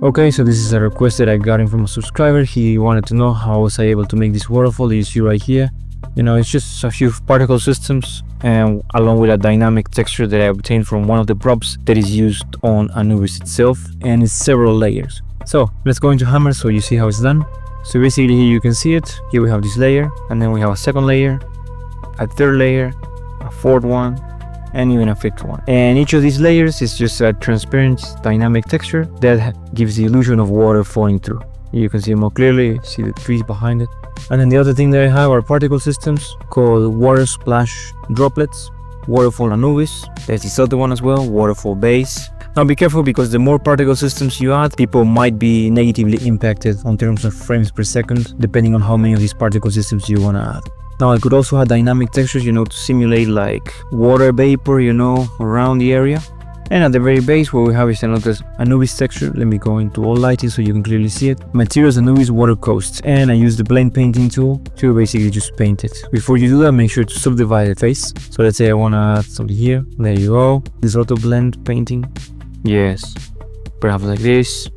Okay, so this is a request that I got in from a subscriber. He wanted to know how was I able to make this waterfall that you see right here. You know, it's just a few particle systems and along with a dynamic texture that I obtained from one of the props that is used on Anubis itself, and it's several layers. So let's go into Hammer so you see how it's done. So basically here you can see it. Here we have this layer, and then we have a second layer, a third layer, a fourth one, and even a fifth one. And each of these layers is just a transparent dynamic texture that gives the illusion of water falling through. You can see it more clearly, see the trees behind it. And then the other thing that I have are particle systems called water splash droplets, Waterfall Anubis. There's this other one as well, Waterfall base. Now be careful, because the more particle systems you add, people might be negatively impacted on terms of frames per second, depending on how many of these particle systems you want to add. Now I could also add dynamic textures, to simulate like water vapor, around the area. And at the very base, what we have is another Anubis texture. Let me go into all lighting so you can clearly see it. Materials Anubis water coasts, and I use the blend painting tool to basically just paint it. Before you do that, make sure to subdivide the face. So let's say I want to add something here. There you go. This auto blend painting. Yes, perhaps like this.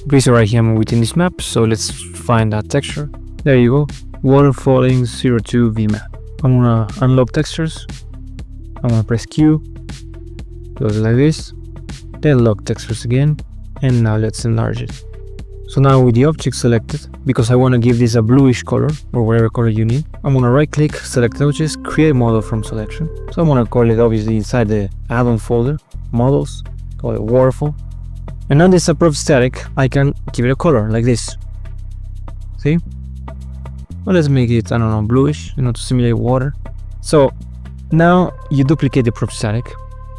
Please, right here I'm within this map, so let's find that texture. There you go. Waterfalling 02 VMAP. I'm gonna unlock textures. I'm gonna press Q. Goes like this. Then lock textures again. And now let's enlarge it. So now with the object selected, because I want to give this a bluish color or whatever color you need, I'm gonna right click, select object, create model from selection. So I'm gonna call it obviously inside the add-on folder, models, call it waterfall. And now this prop static, I can give it a color like this. See? Well, let's make it, I don't know, bluish, to simulate water. So now you duplicate the prop static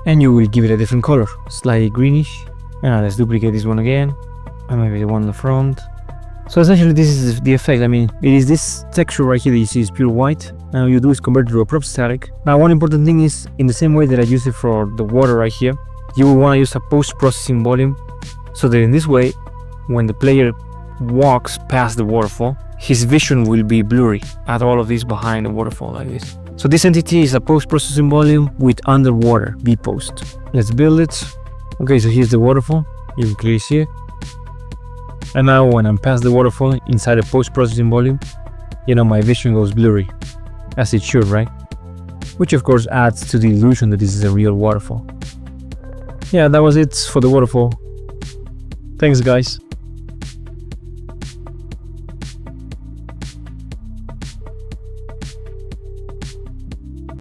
and you will give it a different color, slightly greenish. And now let's duplicate this one again, and maybe the one in the front. So essentially this is the effect. It is this texture right here that you see is pure white. Now you do is convert it to a prop static. Now one important thing is, in the same way that I use it for the water right here, you will want to use a post-processing volume, so that in this way, when the player walks past the waterfall, his vision will be blurry at all of this behind the waterfall like this. So this entity is a post-processing volume with underwater V-post. Let's build it. Okay, so here's the waterfall. You can clearly see it. And now when I'm past the waterfall inside the post-processing volume, my vision goes blurry, as it should, right? Which of course adds to the illusion that this is a real waterfall. Yeah, that was it for the waterfall. Thanks guys.